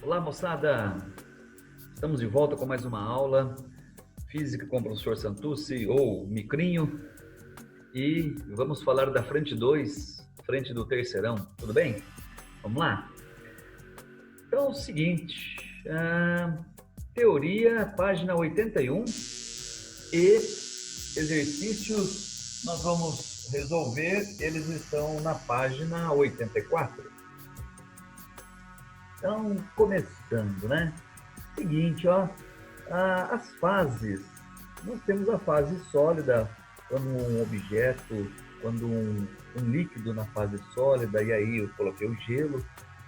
Olá, moçada! Estamos de volta com mais uma aula Física com o professor Santucci, ou Micrinho, e vamos falar da frente 2, frente do terceirão, tudo bem? Vamos lá? Então é o seguinte, teoria, página 81, e exercícios nós vamos resolver, eles estão na página 84. Então, começando, né? Seguinte, ó, as fases. Nós temos a fase sólida, quando um objeto, quando um líquido na fase sólida, e aí eu coloquei o gelo,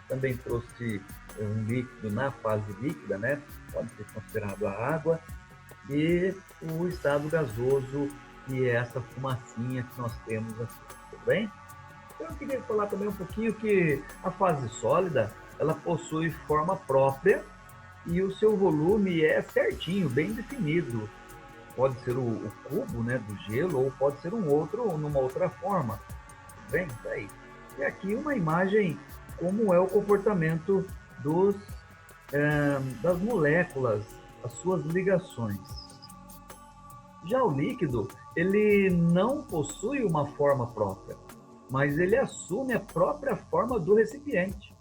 também trouxe um líquido na fase líquida, né? Pode ser considerado a água, e o estado gasoso, que é essa fumacinha que nós temos aqui, tudo bem? Então eu queria falar também um pouquinho que a fase sólida, ela possui forma própria e o seu volume é certinho, bem definido. Pode ser o cubo, né, do gelo, ou pode ser um outro, ou numa outra forma. Bem, tá aí. E aqui uma imagem como é o comportamento das moléculas, as suas ligações. Já o líquido, ele não possui uma forma própria, mas ele assume a própria forma do recipiente.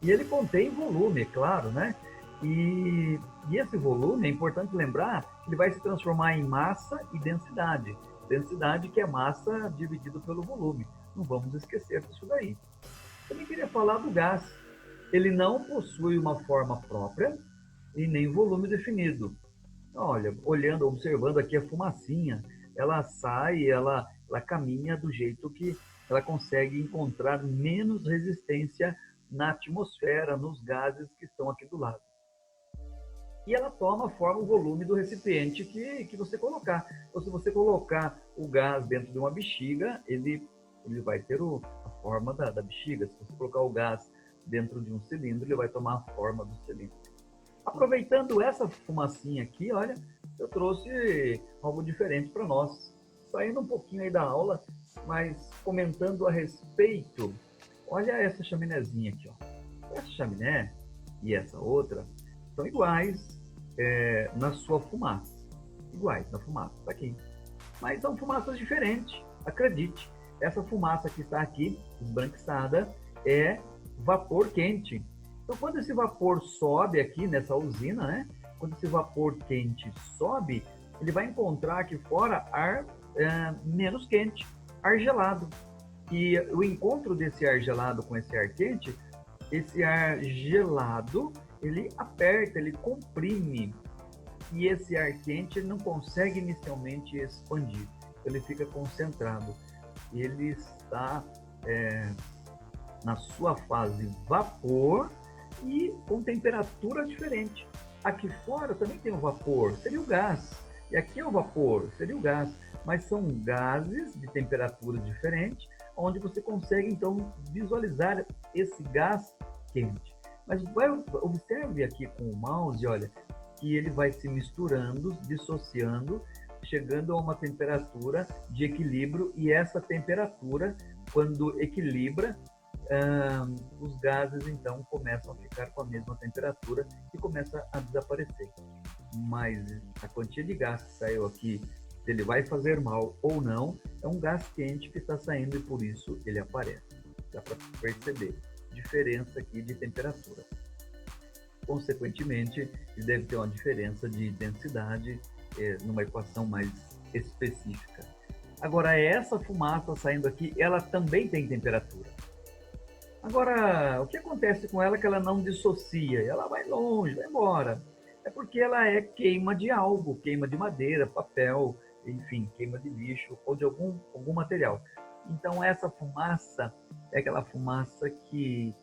E ele contém volume, é claro, né? E esse volume, é importante lembrar, ele vai se transformar em massa e densidade. Densidade que é massa dividido pelo volume. Não vamos esquecer disso daí. Também queria falar do gás. Ele não possui uma forma própria e nem volume definido. Olha, olhando, observando aqui a fumacinha, ela sai, ela caminha do jeito que ela consegue encontrar menos resistência na atmosfera, nos gases que estão aqui do lado. E ela toma a forma, o volume do recipiente que você colocar. Então, se você colocar o gás dentro de uma bexiga, ele vai ter a forma da bexiga. Se você colocar o gás dentro de um cilindro, ele vai tomar a forma do cilindro. Aproveitando essa fumacinha aqui, olha, eu trouxe algo diferente para nós. Saindo um pouquinho aí da aula, mas comentando a respeito, olha essa chaminézinha aqui, ó. Essa chaminé e essa outra são iguais na sua fumaça. Iguais na fumaça, tá aqui. Mas são fumaças diferentes, acredite. Essa fumaça que está aqui, esbranquiçada, é vapor quente. Então, quando esse vapor sobe aqui nessa usina, né? Quando esse vapor quente sobe, ele vai encontrar aqui fora ar menos quente, ar gelado. E o encontro desse ar gelado com esse ar quente, esse ar gelado, ele aperta, ele comprime. E esse ar quente ele não consegue inicialmente expandir, ele fica concentrado. Ele está na sua fase vapor e com temperatura diferente. Aqui fora também tem o vapor, seria o gás. E aqui é o vapor, seria o gás. Mas são gases de temperaturas diferentes, onde você consegue então visualizar esse gás quente. Mas observe aqui com o mouse, olha, que ele vai se misturando, dissociando, chegando a uma temperatura de equilíbrio, e essa temperatura, quando equilibra, os gases então começam a ficar com a mesma temperatura e começa a desaparecer. Mas a quantia de gás que saiu aqui, se ele vai fazer mal ou não, é um gás quente que está saindo e por isso ele aparece. Dá para perceber diferença aqui de temperatura. Consequentemente, ele deve ter uma diferença de densidade numa equação mais específica. Agora, essa fumaça saindo aqui, ela também tem temperatura. Agora, o que acontece com ela é que ela não dissocia, ela vai longe, vai embora. É porque ela é queima de algo, queima de madeira, papel, enfim, queima de lixo ou de algum material. Então, essa fumaça é aquela fumaça que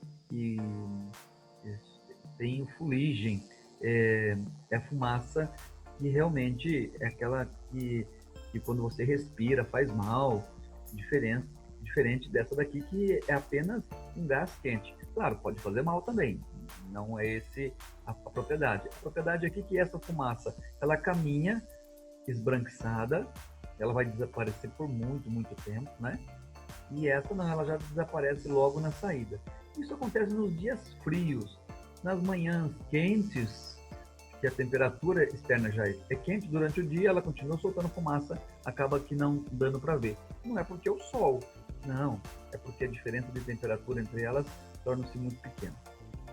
tem fuligem, é a fumaça que realmente é aquela que quando você respira faz mal, diferente dessa daqui que é apenas um gás quente. Claro, pode fazer mal também, não é esse a propriedade. A propriedade aqui é que essa fumaça, ela caminha esbranquiçada, ela vai desaparecer por muito, muito tempo, né? E essa não, ela já desaparece logo na saída. Isso acontece nos dias frios. nas manhãs quentes, que a temperatura externa já é quente, durante o dia ela continua soltando fumaça, acaba que não dando para ver. Não é porque é o sol, não, é porque a diferença de temperatura entre elas torna-se muito pequena.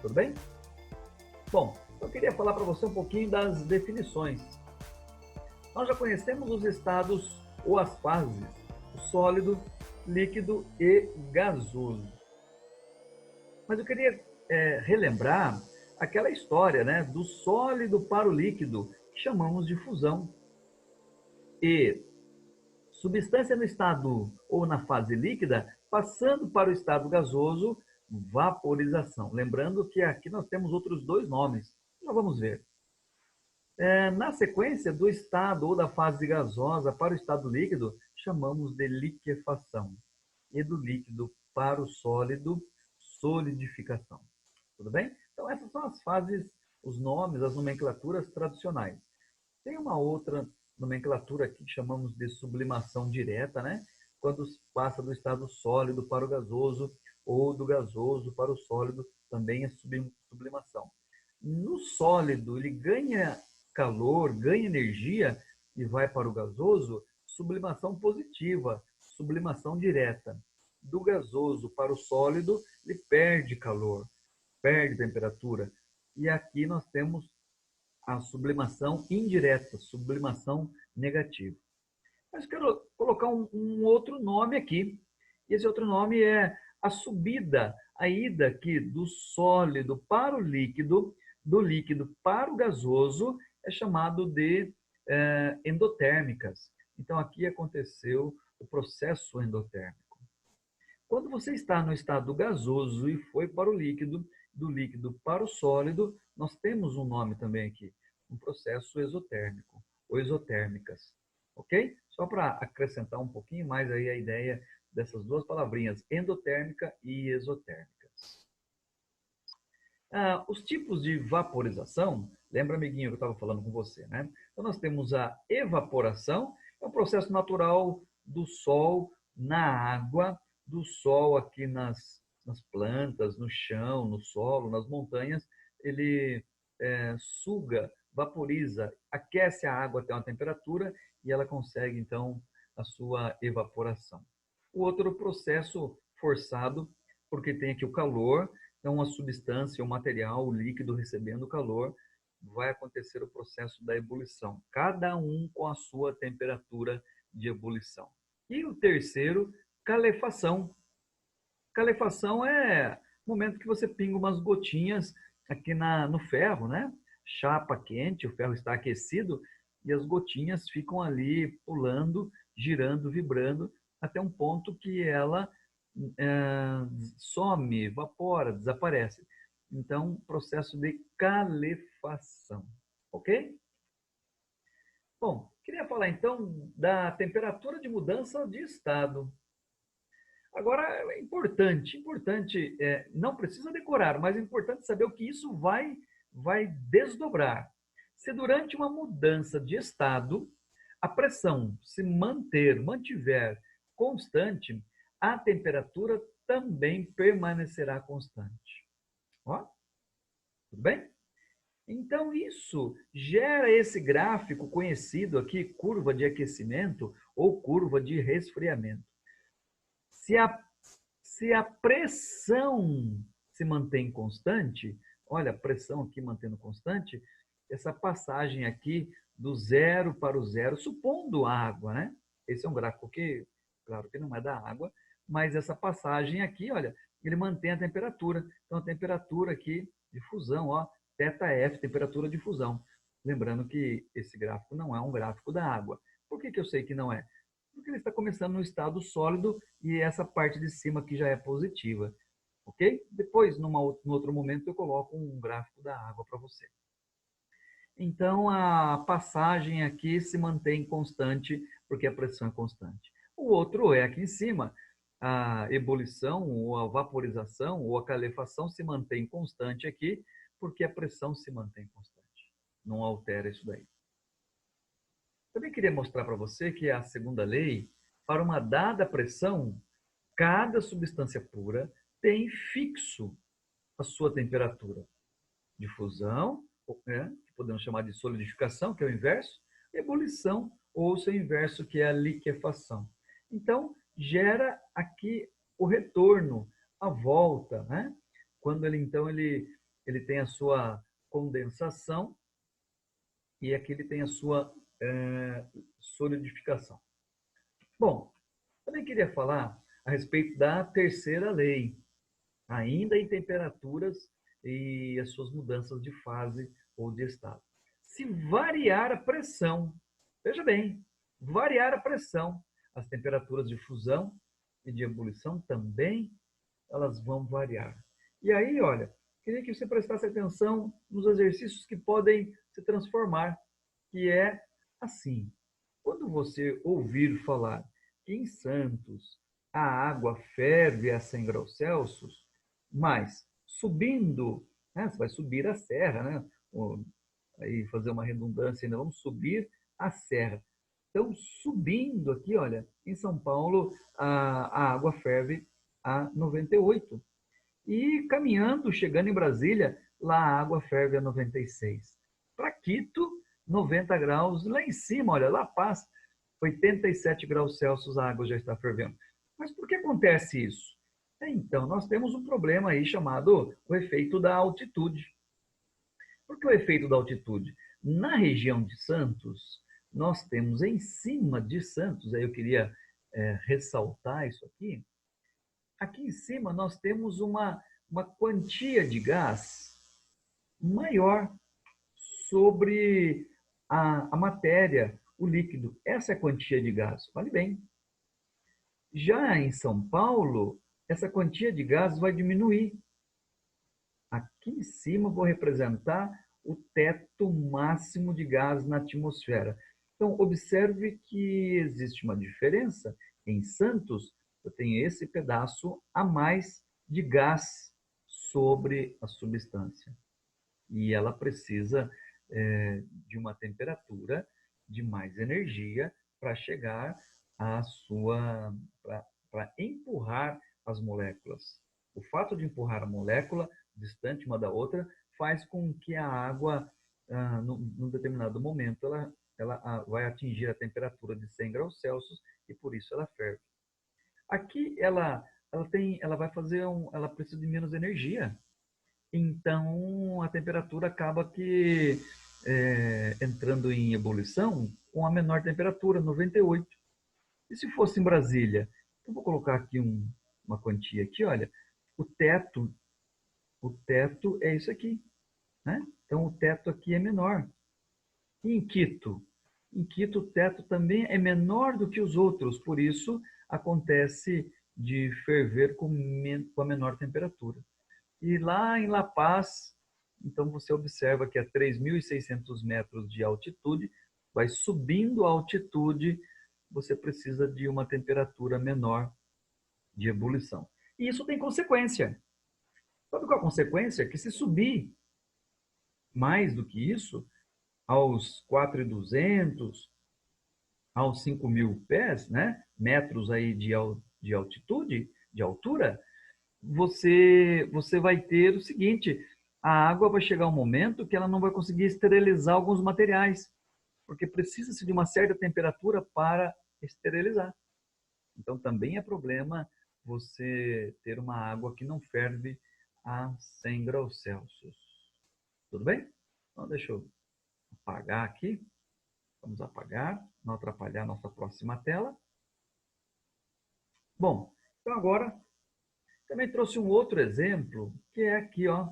Tudo bem? Bom, eu queria falar para você um pouquinho das definições. Nós já conhecemos os estados ou as fases, o sólido, líquido e gasoso. Mas eu queria relembrar aquela história, né, do sólido para o líquido, que chamamos de fusão. E substância no estado ou na fase líquida, passando para o estado gasoso, vaporização. Lembrando que aqui nós temos outros dois nomes. Já vamos ver. Na sequência do estado ou da fase gasosa para o estado líquido, chamamos de liquefação. E do líquido para o sólido, solidificação. Tudo bem? Então, essas são as fases, os nomes, as nomenclaturas tradicionais. Tem uma outra nomenclatura aqui que chamamos de sublimação direta, né? Quando passa do estado sólido para o gasoso ou do gasoso para o sólido, também é sublimação. No sólido, ele ganha calor, ganha energia e vai para o gasoso, sublimação positiva, sublimação direta. Do gasoso para o sólido, ele perde calor, perde temperatura. E aqui nós temos a sublimação indireta, sublimação negativa. Mas quero colocar um outro nome aqui. Esse outro nome é a subida, a ida aqui do sólido para o líquido, do líquido para o gasoso, é chamado de endotérmicas. Então, aqui aconteceu o processo endotérmico. Quando você está no estado gasoso e foi para o líquido, do líquido para o sólido, nós temos um nome também aqui, um processo exotérmico, ou exotérmicas. Ok? Só para acrescentar um pouquinho mais aí a ideia dessas duas palavrinhas, endotérmica e exotérmicas. Os tipos de vaporização, lembra, amiguinho, que eu estava falando com você, né? Então, nós temos a evaporação, é um processo natural do sol na água, do sol aqui nas plantas, no chão, no solo, nas montanhas, ele suga, vaporiza, aquece a água até uma temperatura e ela consegue, então, a sua evaporação. O outro processo forçado, porque tem aqui o calor, então a substância, o material, o líquido recebendo calor, vai acontecer o processo da ebulição, cada um com a sua temperatura de ebulição. E o terceiro, calefação. Calefação é o momento que você pinga umas gotinhas aqui no ferro, né? Chapa quente, o ferro está aquecido e as gotinhas ficam ali pulando, girando, vibrando, até um ponto que ela some, evapora, desaparece. Então, processo de calefação, ok? Bom, queria falar então da temperatura de mudança de estado. Agora, é importante, não precisa decorar, mas é importante saber o que isso vai desdobrar. Se durante uma mudança de estado, a pressão se mantiver constante, a temperatura também permanecerá constante. Ó, tudo bem? Então, isso gera esse gráfico conhecido aqui, curva de aquecimento ou curva de resfriamento. Se a, se a pressão se mantém constante, olha, a pressão aqui mantendo constante, essa passagem aqui do zero para o zero, supondo água, né? Esse é um gráfico que, claro que não é da água, mas essa passagem aqui, olha, ele mantém a temperatura. Então, a temperatura aqui de fusão, ó, θF, temperatura de fusão. Lembrando que esse gráfico não é um gráfico da água. Por que eu sei que não é? Porque ele está começando no estado sólido e essa parte de cima aqui já é positiva. Ok? Depois, num outro momento, eu coloco um gráfico da água para você. Então, a passagem aqui se mantém constante, porque a pressão é constante. O outro é aqui em cima, a ebulição, ou a vaporização, ou a calefação se mantém constante aqui, porque a pressão se mantém constante. Não altera isso daí. Também queria mostrar para você que a segunda lei, para uma dada pressão, cada substância pura tem fixo a sua temperatura. de fusão, né, que podemos chamar de solidificação, que é o inverso, ebulição, ou seu inverso, que é a liquefação. Então, gera aqui o retorno, a volta, né? Quando ele tem a sua condensação e aqui ele tem a sua solidificação. Bom, também queria falar a respeito da terceira lei, ainda em temperaturas e as suas mudanças de fase ou de estado. Se variar a pressão, veja bem, variar a pressão, as temperaturas de fusão e de ebulição também elas vão variar. E aí, olha, queria que você prestasse atenção nos exercícios que podem se transformar, que é assim. Quando você ouvir falar que em Santos a água ferve a 100 graus Celsius, mas subindo, né, você vai subir a serra, né? Aí fazer uma redundância ainda, vamos subir a serra. Então, subindo aqui, olha, em São Paulo, a água ferve a 98. E caminhando, chegando em Brasília, lá a água ferve a 96. Para Quito, 90 graus. Lá em cima, olha, La Paz, 87 graus Celsius, a água já está fervendo. Mas por que acontece isso? Então, nós temos um problema aí chamado o efeito da altitude. Por que o efeito da altitude? Na região de Santos, nós temos em cima de Santos, aí eu queria ressaltar isso aqui, aqui em cima nós temos uma quantia de gás maior sobre a matéria, o líquido. Essa é a quantia de gás. Vale bem. Já em São Paulo, essa quantia de gás vai diminuir. Aqui em cima vou representar o teto máximo de gás na atmosfera. Então, observe que existe uma diferença. Em Santos, eu tenho esse pedaço a mais de gás sobre a substância. E ela precisa de uma temperatura, de mais energia para chegar à sua, para empurrar as moléculas. O fato de empurrar a molécula distante uma da outra faz com que a água, num determinado momento, ela vai atingir a temperatura de 100 graus Celsius e por isso ela ferve. Aqui ela vai fazer ela precisa de menos energia. Então a temperatura acaba que entrando em ebulição com a menor temperatura, 98. E se fosse em Brasília? Eu vou colocar aqui uma quantia aqui, olha. O teto é isso aqui, né? Então o teto aqui é menor. E em Quito? Em Quito o teto também é menor do que os outros, por isso acontece de ferver com a menor temperatura. E lá em La Paz, então você observa que a 3.600 metros de altitude, vai subindo a altitude, você precisa de uma temperatura menor de ebulição. E isso tem consequência. Sabe qual a consequência? Que se subir mais do que isso, aos 4.200, aos 5.000 pés, né? Metros aí de altitude, de altura, você vai ter o seguinte, a água vai chegar um momento que ela não vai conseguir esterilizar alguns materiais, porque precisa-se de uma certa temperatura para esterilizar. Então também é problema você ter uma água que não ferve a 100 graus Celsius. Tudo bem? Então deixa eu apagar aqui. Vamos apagar, não atrapalhar a nossa próxima tela. Bom, então agora também trouxe um outro exemplo, que é aqui, ó,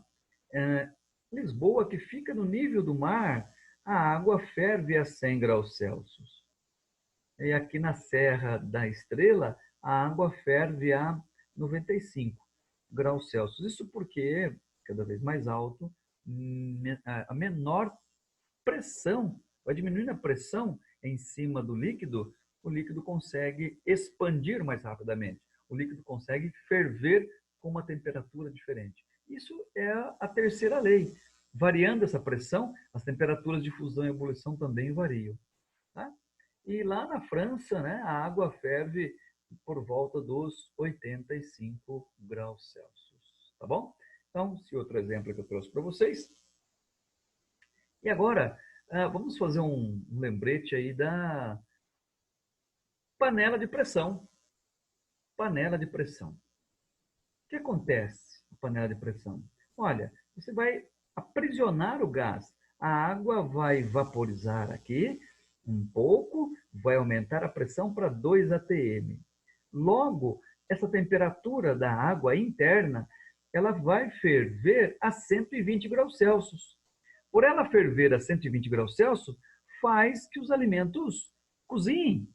Lisboa, que fica no nível do mar, a água ferve a 100 graus Celsius. E aqui na Serra da Estrela, a água ferve a 95 graus Celsius. Isso porque, cada vez mais alto, a menor pressão, vai diminuindo a pressão em cima do líquido, o líquido consegue expandir mais rapidamente. O líquido consegue ferver com uma temperatura diferente. Isso é a terceira lei. Variando essa pressão, as temperaturas de fusão e ebulição também variam. Tá? E lá na França, né, a água ferve por volta dos 85 graus Celsius. Tá bom? Então, esse outro exemplo que eu trouxe para vocês E agora, vamos fazer um lembrete aí da panela de pressão. Panela de pressão. O que acontece na panela de pressão? Olha, você vai aprisionar o gás. A água vai vaporizar aqui um pouco, vai aumentar a pressão para 2 atm. Logo, essa temperatura da água interna, ela vai ferver a 120 graus Celsius. Por ela ferver a 120 graus Celsius, faz que os alimentos cozinhem.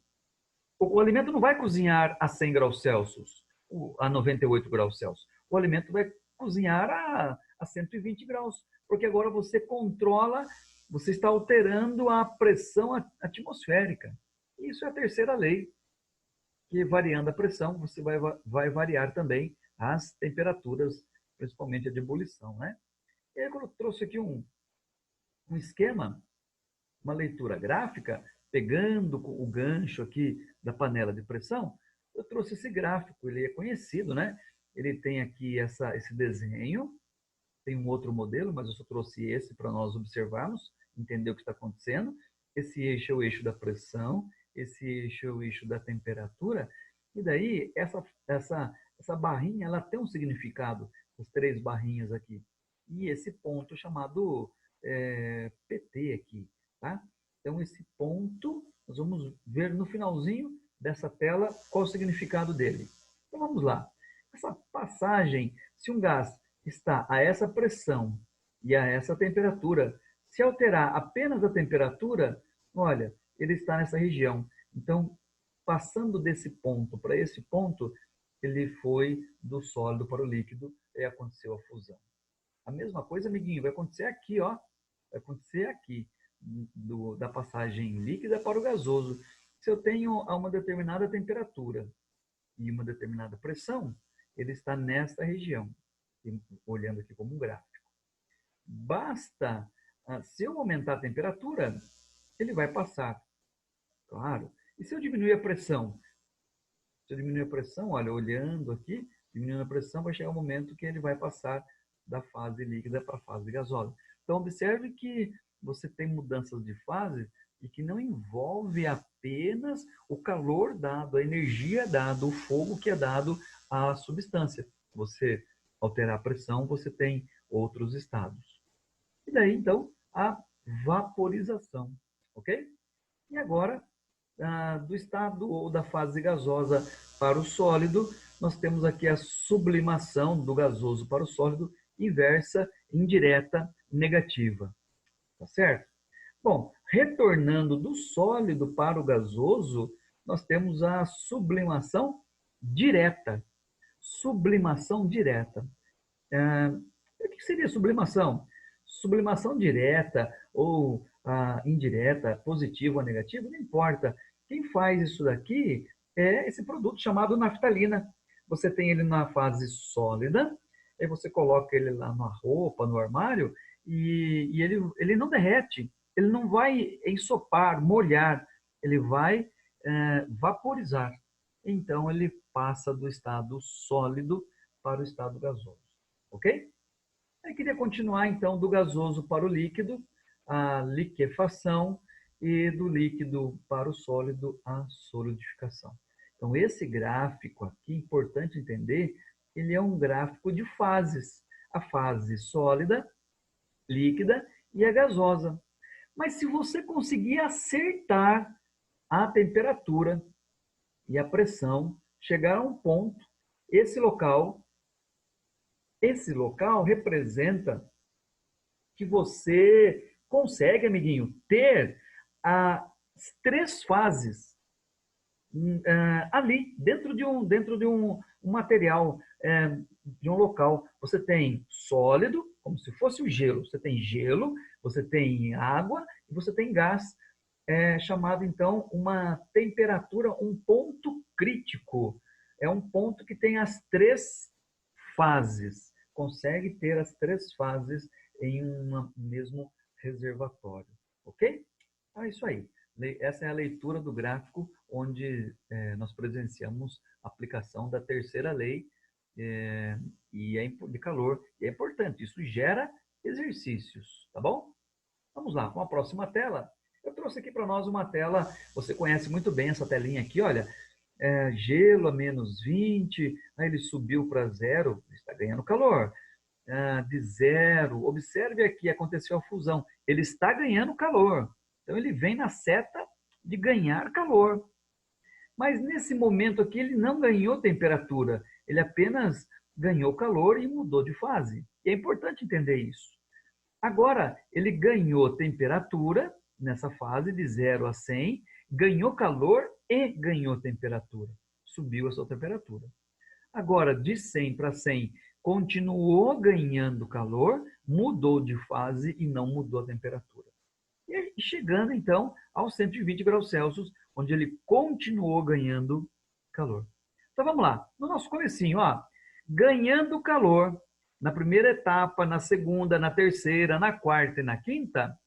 O alimento não vai cozinhar a 100 graus Celsius, a 98 graus Celsius. O alimento vai cozinhar a 120 graus, porque agora você controla, você está alterando a pressão atmosférica. Isso é a terceira lei, que variando a pressão, você vai variar também as temperaturas, principalmente a de ebulição, né? E aí eu trouxe aqui um esquema, uma leitura gráfica, pegando o gancho aqui da panela de pressão, eu trouxe esse gráfico, ele é conhecido, né? Ele tem aqui esse desenho, tem um outro modelo, mas eu só trouxe esse para nós observarmos, entender o que está acontecendo. Esse eixo é o eixo da pressão, esse eixo é o eixo da temperatura, e daí essa barrinha, ela tem um significado, as 3 barrinhas aqui. E esse ponto chamado PT aqui, tá? Então, esse ponto, nós vamos ver no finalzinho dessa tela qual o significado dele. Então, vamos lá. Essa passagem, se um gás está a essa pressão e a essa temperatura, se alterar apenas a temperatura, olha, ele está nessa região. Então, passando desse ponto para esse ponto, ele foi do sólido para o líquido e aconteceu a fusão. A mesma coisa, amiguinho, vai acontecer aqui, ó. Vai acontecer aqui, da passagem líquida para o gasoso. Se eu tenho a uma determinada temperatura e uma determinada pressão, ele está nesta região, olhando aqui como um gráfico. Basta, se eu aumentar a temperatura, ele vai passar, claro. E se eu diminuir a pressão? Se eu diminuir a pressão, olha, olhando aqui, diminuindo a pressão, vai chegar um momento que ele vai passar da fase líquida para a fase gasosa. Então, observe que você tem mudanças de fase e que não envolve apenas o calor dado, a energia dada, o fogo que é dado à substância. Você alterar a pressão, você tem outros estados. E daí, então, a vaporização, ok? E agora, do estado ou da fase gasosa para o sólido, nós temos aqui a sublimação do gasoso para o sólido, inversa, indireta, negativa. Tá certo? Bom, retornando do sólido para o gasoso, nós temos a sublimação direta. Sublimação direta. O que seria sublimação? Sublimação direta ou indireta, positiva ou negativa, não importa. Quem faz isso daqui é esse produto chamado naftalina. Você tem ele na fase sólida, aí você coloca ele lá na roupa, no armário, e ele não derrete, ele não vai ensopar, molhar, ele vai vaporizar. Então, ele passa do estado sólido para o estado gasoso. Ok? Eu queria continuar, então, do gasoso para o líquido, a liquefação, e do líquido para o sólido, a solidificação. Então, esse gráfico aqui, importante entender, ele é um gráfico de fases. A fase sólida, líquida e a gasosa. Mas se você conseguir acertar a temperatura e a pressão, chegar a um ponto, esse local representa que você consegue, amiguinho, ter as 3 fases ali, dentro de um material, de um local. Você tem sólido, como se fosse o gelo. Você tem gelo, você tem água e você tem gás, chamado, então, uma temperatura, um ponto crítico. É um ponto que tem as 3 fases. Consegue ter as 3 fases em um mesmo reservatório. Ok? Então é isso aí. Essa é a leitura do gráfico onde nós presenciamos a aplicação da terceira lei de calor. E é importante, isso gera exercícios, tá bom? Vamos lá, com a próxima tela. Eu trouxe aqui para nós uma tela, você conhece muito bem essa telinha aqui, olha, gelo a -20, aí ele subiu para zero, está ganhando calor. De zero, observe aqui, aconteceu a fusão, ele está ganhando calor. Então ele vem na seta de ganhar calor. Mas nesse momento aqui ele não ganhou temperatura, ele apenas ganhou calor e mudou de fase. E é importante entender isso. Agora, ele ganhou temperatura nessa fase de 0 a 100, ganhou calor e ganhou temperatura. Subiu a sua temperatura. Agora, de 100 para 100, continuou ganhando calor, mudou de fase e não mudou a temperatura. E chegando, então, aos 120 graus Celsius, onde ele continuou ganhando calor. Então, vamos lá. No nosso comecinho, ó, ganhando calor, na primeira etapa, na segunda, na terceira, na quarta e na quinta,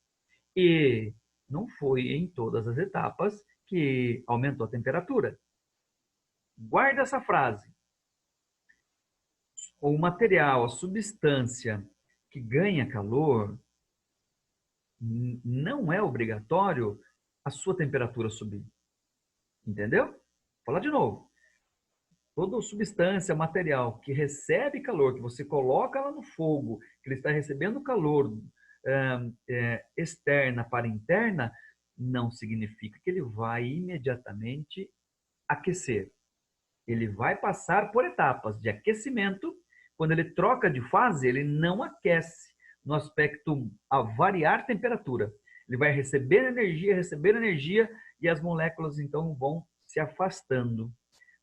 e não foi em todas as etapas que aumentou a temperatura. Guarda essa frase. O material, a substância que ganha calor, não é obrigatório a sua temperatura subir. Entendeu? Vou falar de novo. Toda substância, material que recebe calor, que você coloca lá no fogo, que ele está recebendo calor externa para interna, não significa que ele vai imediatamente aquecer. Ele vai passar por etapas de aquecimento. Quando ele troca de fase, ele não aquece no aspecto a variar temperatura. Ele vai receber energia, e as moléculas então vão se afastando,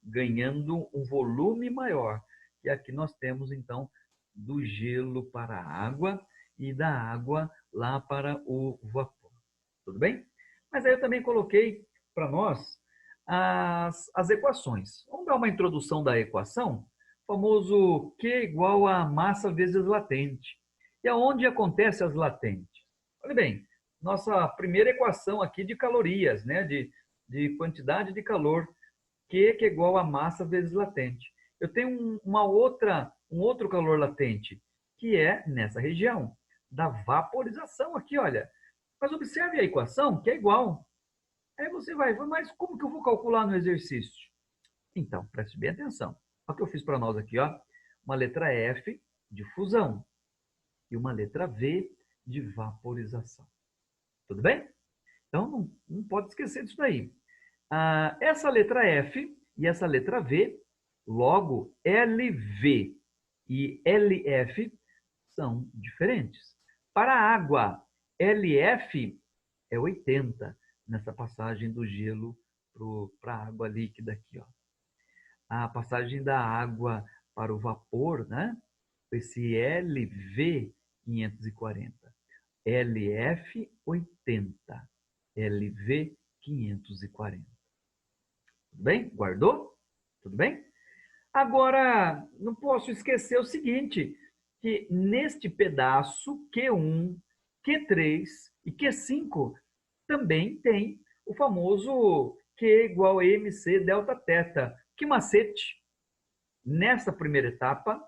ganhando um volume maior. E aqui nós temos então do gelo para a água e da água lá para o vapor. Tudo bem? Mas aí eu também coloquei para nós as equações. Vamos dar uma introdução da equação, o famoso Q igual a massa vezes latente. E aonde acontece as latentes? Olha bem, nossa primeira equação aqui de calorias, né? de quantidade de calor, Q que é igual a massa vezes latente. Eu tenho um outro calor latente, que é nessa região, da vaporização aqui, olha. Mas observe a equação, que é igual. Aí você vai, mas como que eu vou calcular no exercício? Então, preste bem atenção. Olha o que eu fiz para nós aqui, ó. Uma letra F de fusão e uma letra V de vaporização. Tudo bem? Então, não pode esquecer disso daí. Essa letra F e essa letra V, logo LV e LF são diferentes. Para a água, LF é 80 nessa passagem do gelo para a água líquida aqui, ó. A passagem da água para o vapor, né? Esse LV 540, LF 80, LV 540. Tudo bem? Guardou? Tudo bem? Agora, não posso esquecer o seguinte, que neste pedaço Q1, Q3 e Q5 também tem o famoso Q igual a MC delta teta. Que macete? Nessa primeira etapa,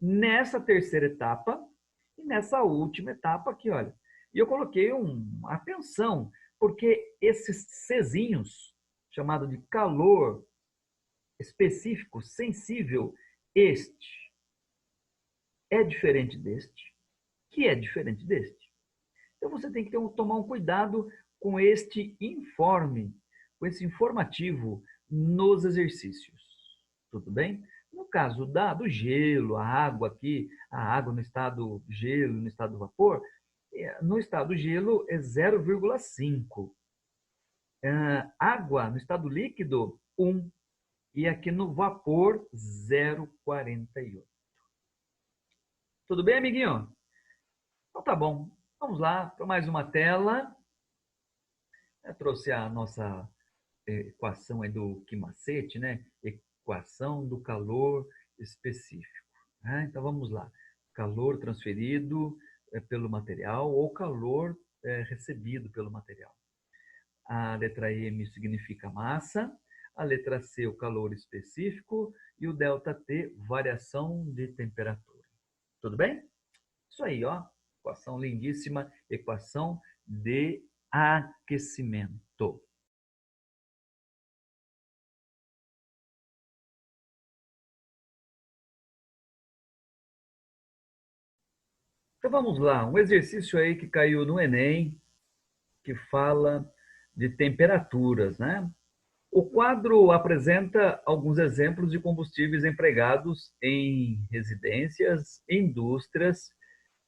nessa terceira etapa e nessa última etapa aqui, olha. E eu coloquei atenção, porque esses Czinhos, chamado de calor específico, sensível, este é diferente deste, que é diferente deste. Então você tem que tomar um cuidado com este informe, com esse informativo nos exercícios. Tudo bem? No caso do gelo, a água aqui, a água no estado gelo, no estado vapor, no estado gelo é 0,5. Água no estado líquido, 1. E aqui no vapor, 0,48. Tudo bem, amiguinho? Então tá bom. Vamos lá para mais uma tela. Eu trouxe a nossa equação aí do Kimacete, né? Equação do calor específico. Então vamos lá. Calor transferido pelo material ou calor recebido pelo material. A letra M significa massa, a letra C, o calor específico, e o delta T, variação de temperatura. Tudo bem? Isso aí, ó. Equação lindíssima, equação de aquecimento. Então vamos lá, um exercício aí que caiu no Enem, que fala de temperaturas, né? O quadro apresenta alguns exemplos de combustíveis empregados em residências, indústrias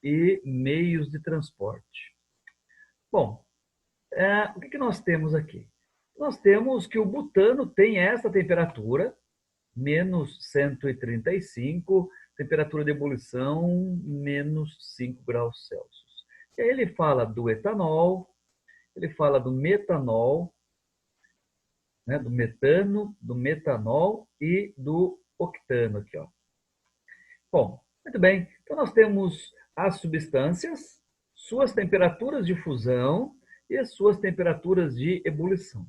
e meios de transporte. Bom, o que nós temos aqui? Nós temos que o butano tem essa temperatura, menos 135, temperatura de ebulição, menos 5 graus Celsius. E aí ele fala do etanol, ele fala do metanol, né, do metano, do metanol e do octano aqui, ó. Bom, muito bem. Então nós temos as substâncias, suas temperaturas de fusão e as suas temperaturas de ebulição.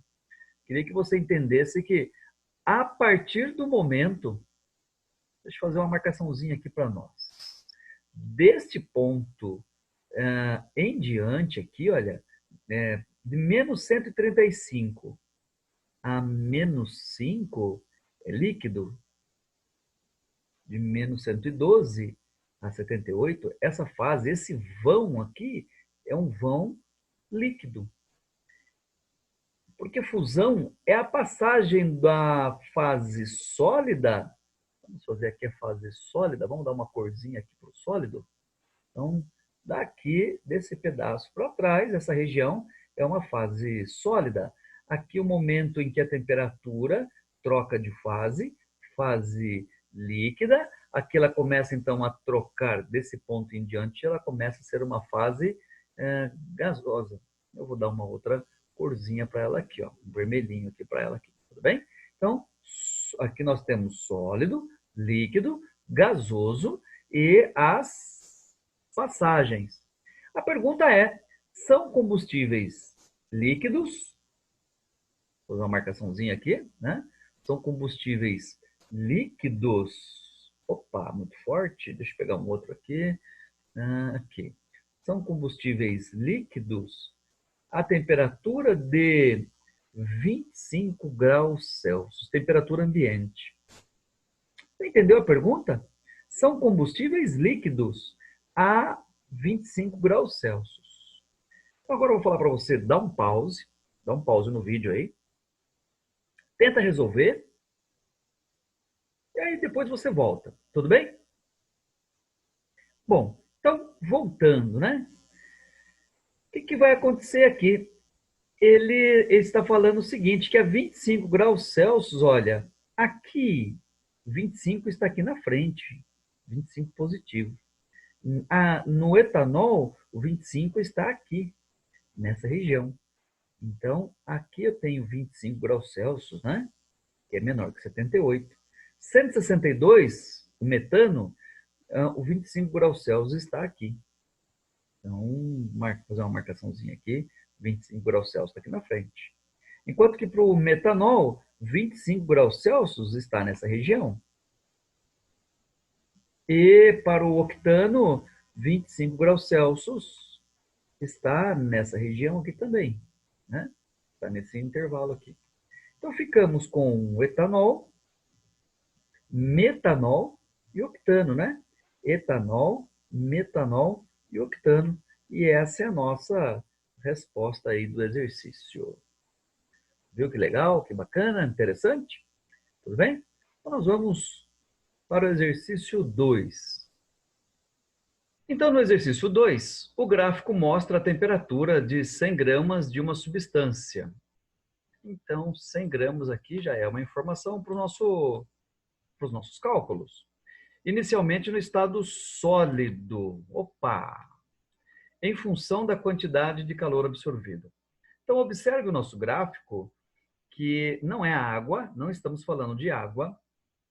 Queria que você entendesse que a partir do momento, deixa eu fazer uma marcaçãozinha aqui para nós. Deste ponto em diante aqui, olha, de menos 135 a menos 5 é líquido, de menos 112 a 78, essa fase, esse vão aqui, é um vão líquido. Porque fusão é a passagem da fase sólida, vamos fazer aqui a fase sólida, vamos dar uma corzinha aqui para o sólido. Então, daqui, desse pedaço para trás, essa região é uma fase sólida. Aqui o momento em que a temperatura troca de fase, fase líquida. Aqui ela começa, então, a trocar desse ponto em diante, ela começa a ser uma fase gasosa. Eu vou dar uma outra corzinha para ela aqui, ó, um vermelhinho aqui para ela aqui, tudo bem? Então, aqui nós temos sólido, líquido, gasoso e as passagens. A pergunta é, são combustíveis líquidos? Vou fazer uma marcaçãozinha aqui, né? São combustíveis líquidos. Opa, muito forte. Deixa eu pegar um outro aqui. Aqui. São combustíveis líquidos a temperatura de 25 graus Celsius, temperatura ambiente. Você entendeu a pergunta? São combustíveis líquidos a 25 graus Celsius. Então agora eu vou falar para você, dá um pause no vídeo aí, tenta resolver, e aí depois você volta, tudo bem? Bom, então voltando, né? O que vai acontecer aqui? Ele está falando o seguinte, que a 25 graus Celsius, olha, aqui, 25 está aqui na frente, 25 positivo. No etanol, o 25 está aqui, nessa região. Então, aqui eu tenho 25 graus Celsius, né? Que é menor que 78. 162, o metano, o 25 graus Celsius está aqui. Então, vou fazer uma marcaçãozinha aqui, 25 graus Celsius está aqui na frente. Enquanto que para o metanol, 25 graus Celsius está nessa região. E para o octano, 25 graus Celsius está nessa região aqui também, né? Está nesse intervalo aqui. Então, ficamos com o etanol, metanol e octano, né? Etanol, metanol e octano. E essa é a nossa resposta aí do exercício. Viu que legal, que bacana, interessante? Tudo bem? Então, nós vamos para o exercício 2. Então, no exercício 2, o gráfico mostra a temperatura de 100 gramas de uma substância. Então, 100 gramas aqui já é uma informação para os nossos cálculos. Inicialmente no estado sólido. Opa! Em função da quantidade de calor absorvida. Então, observe o nosso gráfico, que não é a água, não estamos falando de água,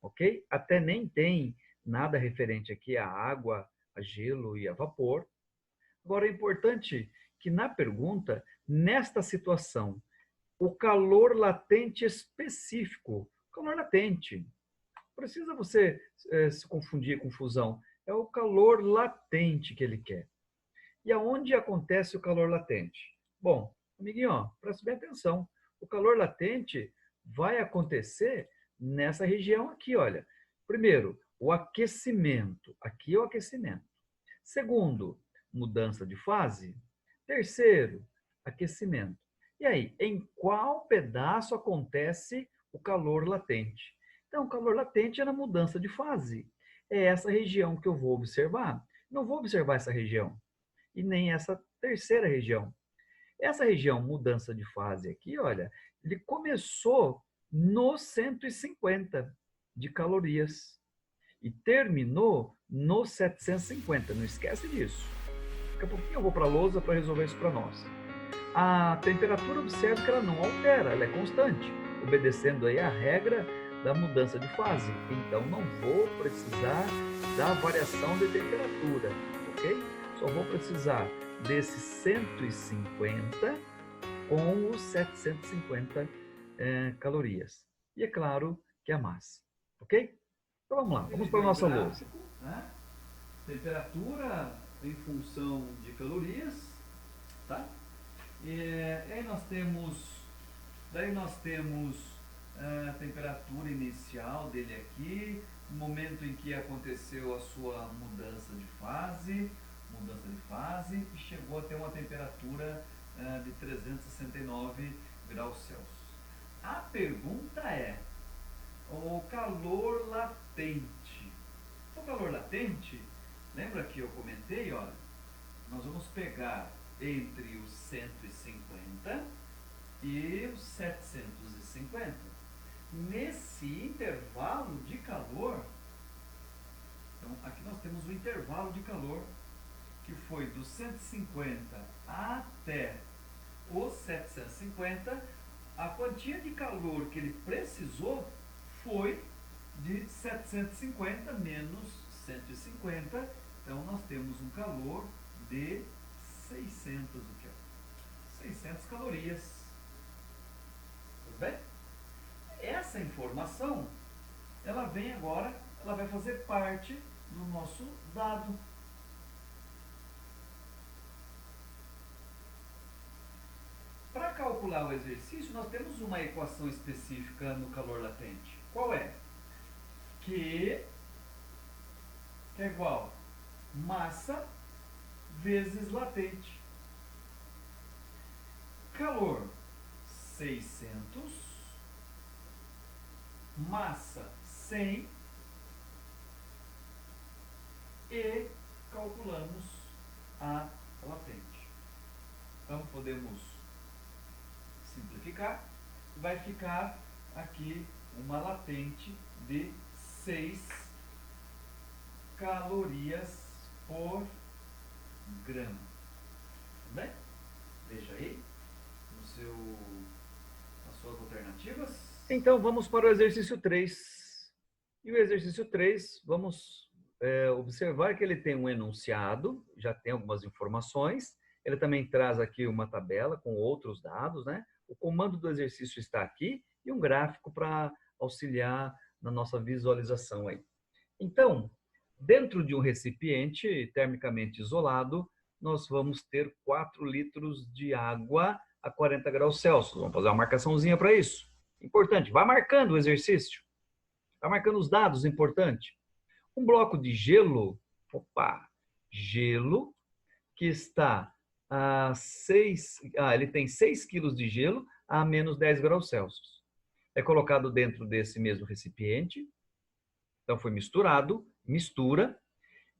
ok? Até nem tem nada referente aqui a água, a gelo e a vapor. Agora, é importante que na pergunta, nesta situação, o calor latente específico, calor latente, precisa você se confundir com fusão, é o calor latente que ele quer. E aonde acontece o calor latente? Bom, amiguinho, ó, preste bem atenção. O calor latente vai acontecer nessa região aqui, olha. Primeiro, o aquecimento. Aqui é o aquecimento. Segundo, mudança de fase. Terceiro, aquecimento. E aí, em qual pedaço acontece o calor latente? Então, o calor latente é na mudança de fase. É essa região que eu vou observar. Não vou observar essa região e nem essa terceira região. Essa região mudança de fase aqui, olha, ele começou no 150 de calorias e terminou no 750. Não esquece disso. Daqui a pouquinho eu vou para a lousa para resolver isso para nós. A temperatura, observe que ela não altera, ela é constante, obedecendo aí a regra da mudança de fase. Então não vou precisar da variação de temperatura, ok? Só vou precisar desse 150 com os 750 calorias. E é claro que a massa, ok? Então vamos lá, vamos para a nossa lousa. Né? Temperatura em função de calorias, tá? Aí nós temos a temperatura inicial dele aqui, no momento em que aconteceu a sua mudança de fase, e chegou a ter uma temperatura de 369 graus Celsius. A pergunta é, o calor latente. O calor latente, lembra que eu comentei, olha, nós vamos pegar entre os 150 e os 750. Nesse intervalo de calor, então aqui nós temos o intervalo de calor que foi dos 150 até os 750, a quantia de calor que ele precisou foi de 750 menos 150, então nós temos um calor de 600, o que é? 600 calorias. Tudo bem? Essa informação, ela vem agora, ela vai fazer parte do nosso dado. Para calcular o exercício, nós temos uma equação específica no calor latente. Qual é? Q é igual a massa vezes latente. Calor 600, massa 100 e calculamos a latente. Então podemos simplificar, vai ficar aqui uma latente de 6 calorias por grama. Tudo bem? Veja aí as suas alternativas. Então vamos para o exercício 3. E o exercício 3, vamos observar que ele tem um enunciado, já tem algumas informações. Ele também traz aqui uma tabela com outros dados, né? O comando do exercício está aqui e um gráfico para auxiliar na nossa visualização aí. Então, dentro de um recipiente termicamente isolado, nós vamos ter 4 litros de água a 40 graus Celsius. Vamos fazer uma marcaçãozinha para isso. Importante, vai marcando o exercício. Vai marcando os dados, importante. Um bloco de gelo, gelo que está a 6, ele tem 6 quilos de gelo a menos 10 graus Celsius. É colocado dentro desse mesmo recipiente, então foi misturado, mistura,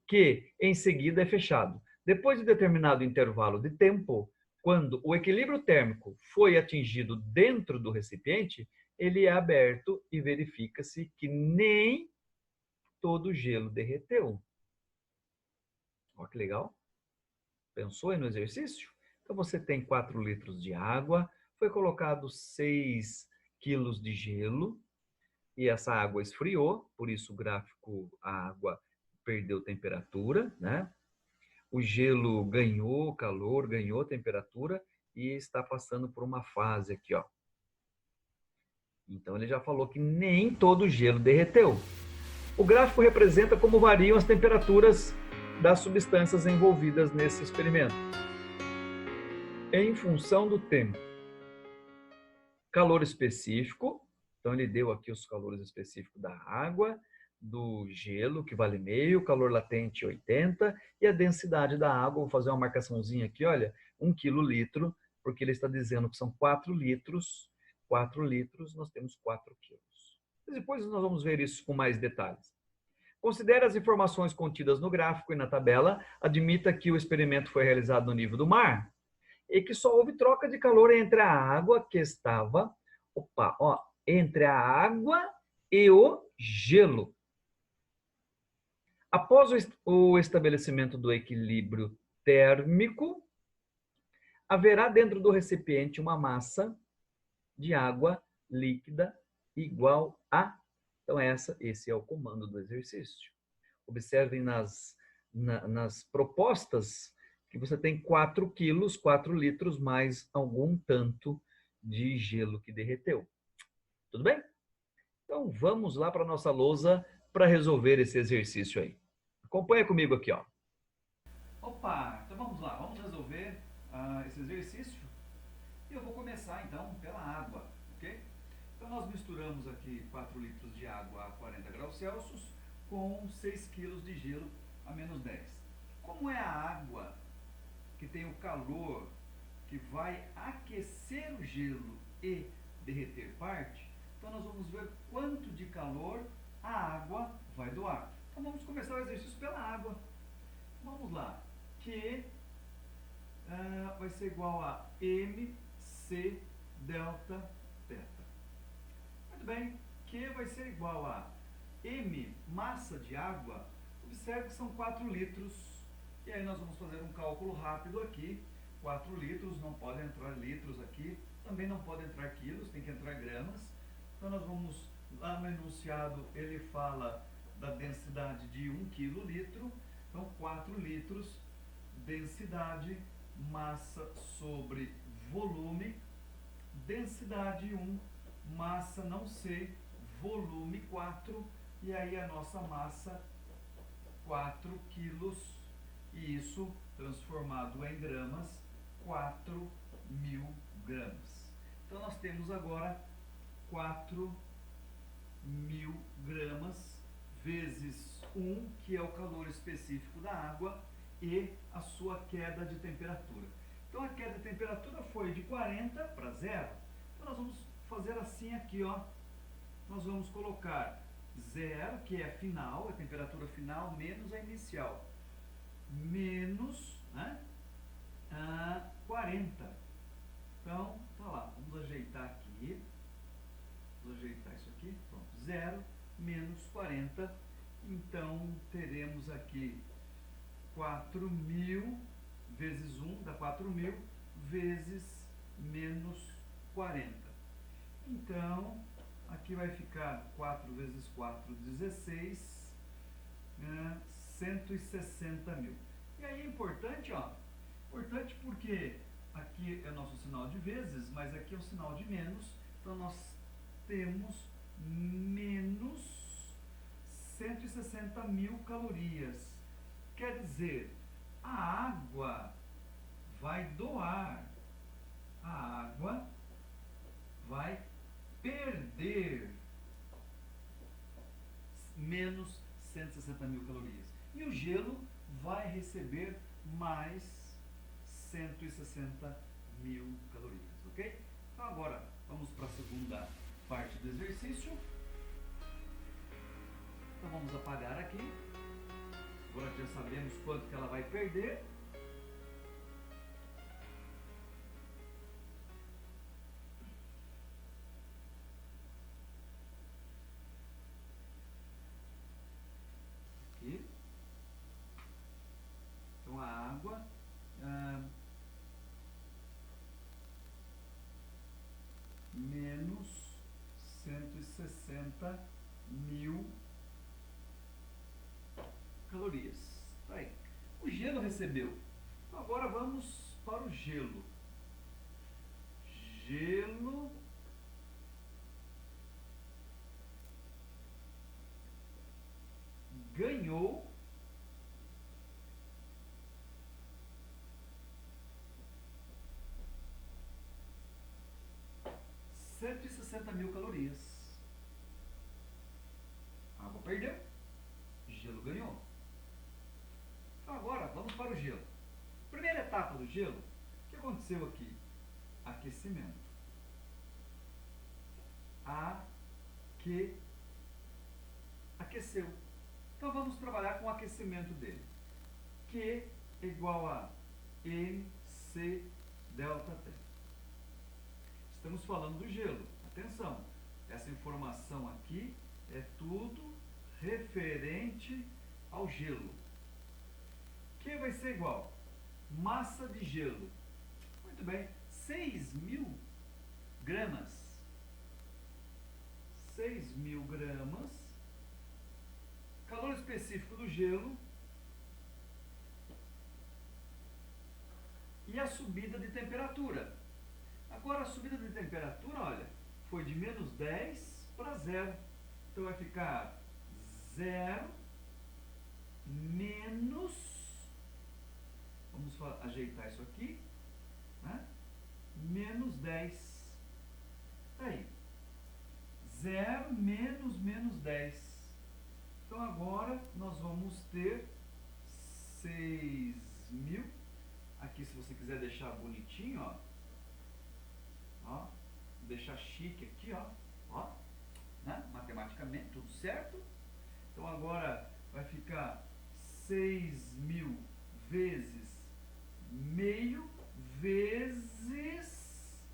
que em seguida é fechado. Depois de determinado intervalo de tempo, quando o equilíbrio térmico foi atingido dentro do recipiente, ele é aberto e verifica-se que nem todo o gelo derreteu. Olha que legal. Pensou aí no exercício? Então você tem 4 litros de água, foi colocado 6 quilos de gelo e essa água esfriou, por isso o gráfico, a água perdeu temperatura, né? O gelo ganhou calor, ganhou temperatura e está passando por uma fase aqui, ó. Então ele já falou que nem todo o gelo derreteu. O gráfico representa como variam as temperaturas das substâncias envolvidas nesse experimento. Em função do tempo. Calor específico, então ele deu aqui os calores específicos da água, do gelo, que vale meio, calor latente 80, e a densidade da água, vou fazer uma marcaçãozinha aqui, olha, 1 quilolitro, porque ele está dizendo que são 4 litros, nós temos 4 quilos. Depois nós vamos ver isso com mais detalhes. Considere as informações contidas no gráfico e na tabela, admita que o experimento foi realizado no nível do mar, e que só houve troca de calor entre a água que estava, entre a água e o gelo. Após o estabelecimento do equilíbrio térmico, haverá dentro do recipiente uma massa de água líquida igual a... Então, esse é o comando do exercício. Observem nas propostas que você tem 4 quilos, 4 litros, mais algum tanto de gelo que derreteu. Tudo bem? Então, vamos lá para a nossa lousa para resolver esse exercício aí. Acompanha comigo aqui, ó. Opa, então vamos lá, vamos resolver esse exercício. E eu vou começar então pela água, ok? Então nós misturamos aqui 4 litros de água a 40 graus Celsius com 6 quilos de gelo a menos 10. Como é a água que tem o calor que vai aquecer o gelo e derreter parte, então nós vamos ver quanto de calor a água vai doar. Então vamos começar o exercício pela água. Vamos lá. Q vai ser igual a mc delta θ. Muito bem. Q vai ser igual a m, massa de água. Observe que são 4 litros. E aí nós vamos fazer um cálculo rápido aqui. 4 litros, não pode entrar litros aqui. Também não pode entrar quilos, tem que entrar gramas. Então nós vamos, lá no enunciado, ele fala da densidade de 1 quilolitro. Então 4 litros, densidade, massa sobre volume, densidade 1, massa não sei, volume 4, e aí a nossa massa 4 quilos, e isso transformado em gramas, 4.000 gramas. Então nós temos agora 4.000 gramas vezes 1, que é o calor específico da água, e a sua queda de temperatura. Então a queda de temperatura foi de 40 para 0. Então nós vamos fazer assim aqui, ó. Nós vamos colocar 0, que é a final, a temperatura final, menos a inicial. Menos, né, 40. Então, tá lá. Vamos ajeitar aqui. Vamos ajeitar isso aqui. Pronto. 0 menos 40. Então, teremos aqui 4.000 vezes 1 dá 4.000 vezes menos 40. Então, aqui vai ficar 4 vezes 4, 16, 160.000. E aí é importante, ó, importante porque aqui é nosso sinal de vezes, mas aqui é o sinal de menos, então nós temos menos 160.000 calorias. Quer dizer, a água vai doar, a água vai perder menos 160.000 calorias. E o gelo vai receber mais 160.000 calorias, ok? Então agora vamos para a segunda parte do exercício. Então vamos apagar aqui. Agora já sabemos quanto que ela vai perder. Aqui. Então a água menos 160.000 calorias. Tá aí. O gelo recebeu. Então agora vamos para o gelo. Gelo ganhou 160 mil calorias. A água perdeu, gelo ganhou. Então agora vamos para o gelo. Primeira etapa do gelo, o que aconteceu aqui? Aquecimento. Aqueceu. Então vamos trabalhar com o aquecimento dele. Q igual a MC delta T. Estamos falando do gelo. Atenção, essa informação aqui é tudo referente ao gelo. Q vai ser igual massa de gelo. Muito bem, 6.000 gramas. 6.000 gramas. Calor específico do gelo. E a subida de temperatura. Agora a subida de temperatura, olha, foi de menos 10 para 0. Então vai ficar 0 menos, vamos ajeitar isso aqui, né? Menos 10. Tá aí. 0 menos 10. Então agora nós vamos ter 6.000. Aqui, se você quiser deixar bonitinho, ó, deixar chique aqui, ó, né? Matematicamente, tudo certo. Então agora vai ficar 6.000 vezes meio vezes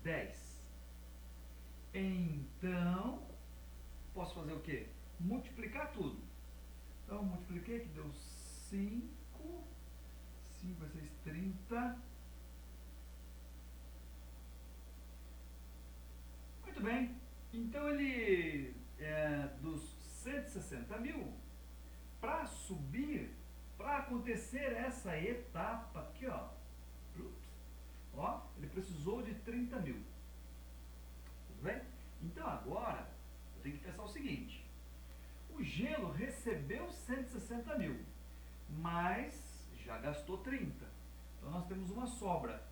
10. Então, posso fazer o quê? Multiplicar tudo. Então, multipliquei, que deu 5 vezes 6, 30. Muito bem. Então, ele, dos 160 mil, para subir, para acontecer essa etapa aqui, ó, ele precisou de 30 mil. Tudo bem? Então, agora, eu tenho que pensar o seguinte. O gelo recebeu 160 mil, mas já gastou 30. Então, nós temos uma sobra.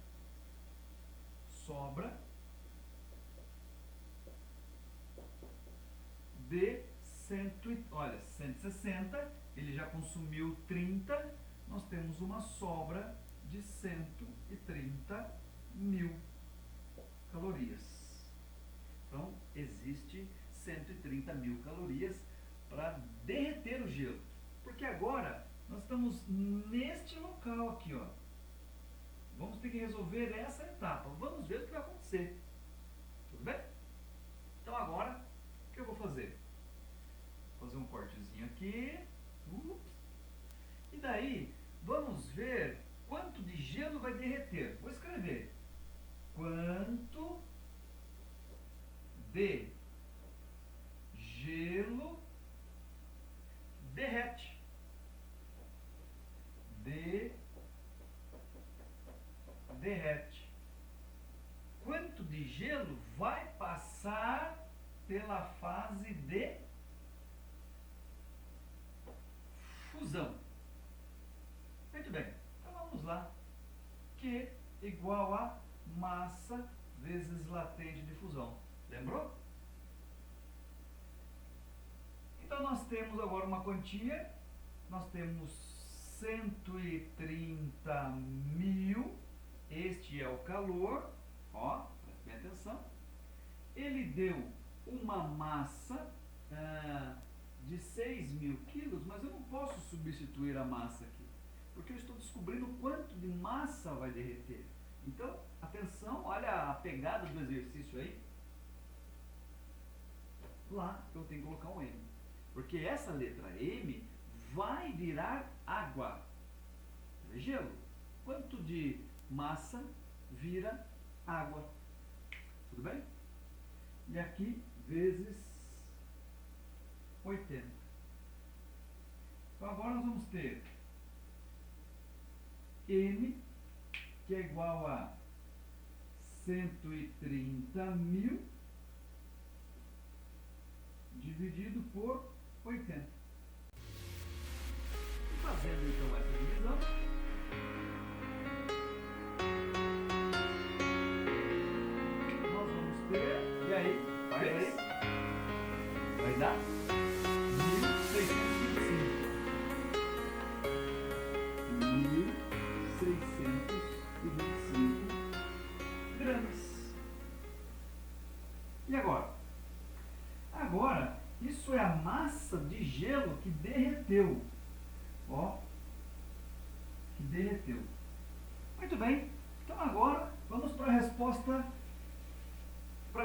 Sobra de 160, ele já consumiu 30, nós temos uma sobra de 130 mil calorias. Então, existe 130 mil calorias para derreter o gelo. Porque agora nós estamos neste local aqui, ó. Vamos ter que resolver essa etapa. Vamos ver o que vai acontecer. Tudo bem? Então agora, o que eu vou fazer? Vou fazer um cortezinho aqui. E daí, vamos ver quanto de gelo vai derreter. Vou escrever. Quanto de gelo derrete. Derrete. Quanto de gelo vai passar pela fase de fusão? Muito bem. Então vamos lá. Q igual a massa vezes latente de fusão. Lembrou? Então nós temos agora uma quantia. Nós temos 130 mil. Este é o calor. Ó, preste bem atenção. Ele deu uma massa de 6.000 quilos, mas eu não posso substituir a massa aqui, porque eu estou descobrindo quanto de massa vai derreter. Então, atenção, olha a pegada do exercício aí. Lá eu tenho que colocar um M, porque essa letra M vai virar água. É gelo. Quanto de massa vira água? Tudo bem? E aqui, vezes 80. Então agora nós vamos ter M, que é igual a 130 mil dividido por 80. E fazendo então essa divisão, nós vamos ter dá 1.625 gramas. E agora? Agora, isso é a massa de gelo que derreteu. Ó, que derreteu. Muito bem. Então agora vamos para a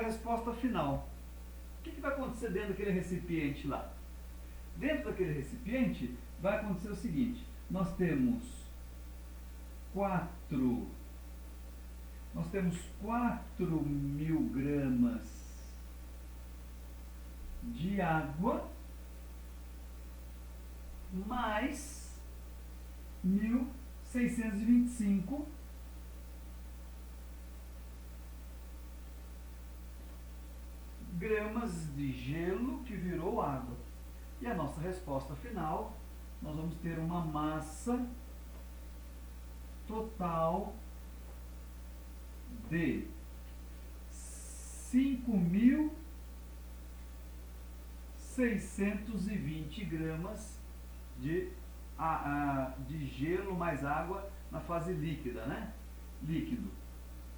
resposta final. O que vai acontecer dentro daquele recipiente lá? Dentro daquele recipiente vai acontecer o seguinte: nós temos 4.000 gramas de água mais 1.625 gramas de gelo que virou água. E a nossa resposta final, nós vamos ter uma massa total de 5.620 gramas de gelo mais água na fase líquida, né? Líquido.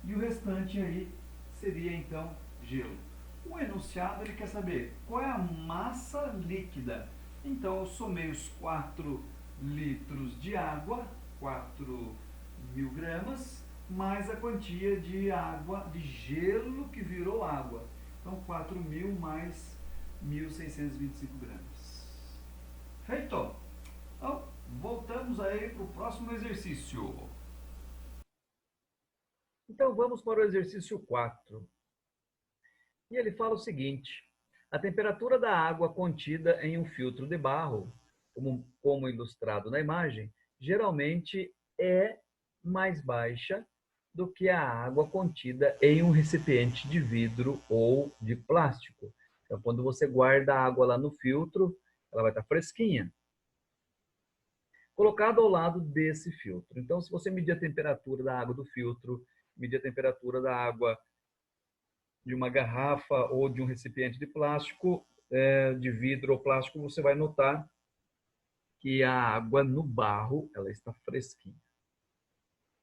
E o restante aí seria então gelo. O enunciado ele quer saber qual é a massa líquida. Então eu somei os 4 litros de água, 4.000 gramas, mais a quantia de água, de gelo que virou água. Então 4.000 mais 1.625 gramas. Feito! Então, voltamos aí para o próximo exercício. Então vamos para o exercício 4. E ele fala o seguinte: a temperatura da água contida em um filtro de barro, como ilustrado na imagem, geralmente é mais baixa do que a água contida em um recipiente de vidro ou de plástico. Então, quando você guarda a água lá no filtro, ela vai estar fresquinha. Colocado ao lado desse filtro. Então, se você medir a temperatura da água do filtro, medir a temperatura da água de uma garrafa ou de um recipiente de plástico, de vidro ou plástico, você vai notar que a água no barro ela está fresquinha.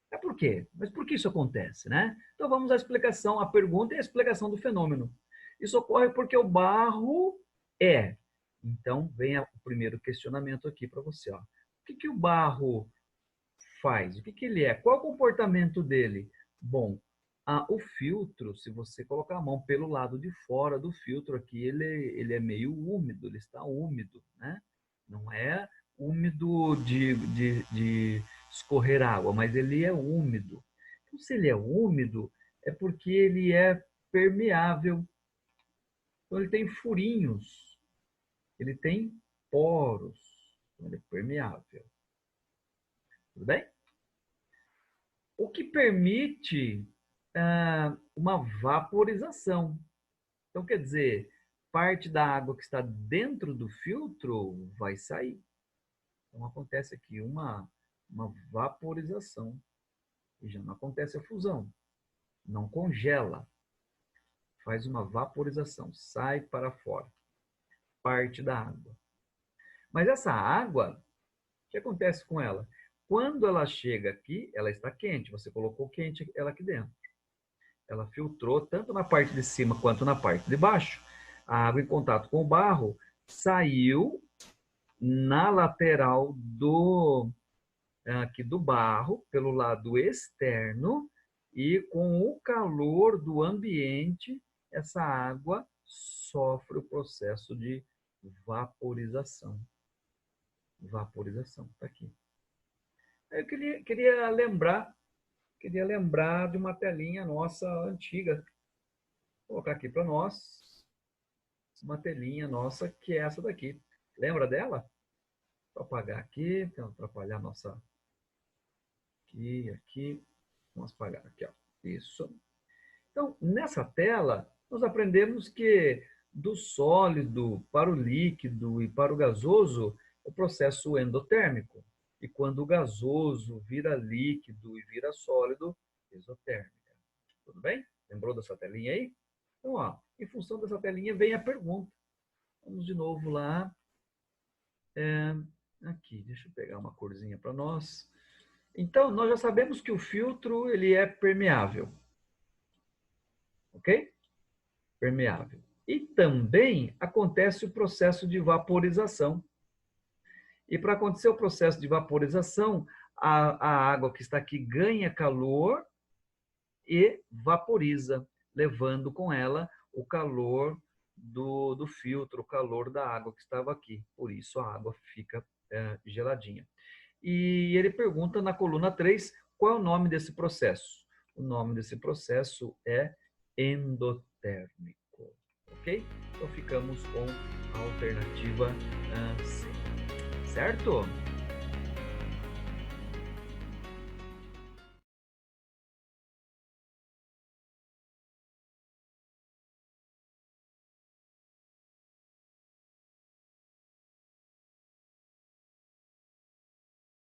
É por quê? Mas por que isso acontece, né? Então vamos à explicação, a pergunta e a explicação do fenômeno. Isso ocorre porque o barro é. Então vem o primeiro questionamento aqui para você. Ó. O que o barro faz? O que ele é? Qual é o comportamento dele? Bom, o filtro, se você colocar a mão pelo lado de fora do filtro aqui, ele é meio úmido, ele está úmido, né? Não é úmido de escorrer água, mas ele é úmido. Então, se ele é úmido, é porque ele é permeável. Então, ele tem furinhos, ele tem poros, então, ele é permeável. Tudo bem? O que permite uma vaporização. Então, quer dizer, parte da água que está dentro do filtro vai sair. Então, acontece aqui uma vaporização. E já não acontece a fusão. Não congela. Faz uma vaporização. Sai para fora. Parte da água. Mas essa água, o que acontece com ela? Quando ela chega aqui, ela está quente. Você colocou quente ela aqui dentro. Ela filtrou tanto na parte de cima quanto na parte de baixo. A água em contato com o barro saiu na lateral aqui do barro, pelo lado externo, e com o calor do ambiente, essa água sofre o processo de vaporização. Vaporização, está aqui. Eu queria lembrar de uma telinha nossa antiga. Vou colocar aqui para nós uma telinha nossa, que é essa daqui. Lembra dela? Vou apagar aqui, para atrapalhar a nossa... Aqui. Vamos apagar aqui, ó. Isso. Então, nessa tela, nós aprendemos que do sólido para o líquido e para o gasoso, o processo endotérmico. E quando o gasoso vira líquido e vira sólido, exotérmica. Tudo bem? Lembrou dessa telinha aí? Então, ó, em função dessa telinha vem a pergunta. Vamos de novo lá. Aqui, deixa eu pegar uma corzinha para nós. Então, nós já sabemos que o filtro ele é permeável. Ok? Permeável. E também acontece o processo de vaporização. E para acontecer o processo de vaporização, a água que está aqui ganha calor e vaporiza, levando com ela o calor do filtro, o calor da água que estava aqui. Por isso a água fica geladinha. E ele pergunta na coluna 3, qual é o nome desse processo? O nome desse processo é endotérmico. Ok? Então ficamos com a alternativa C. Certo?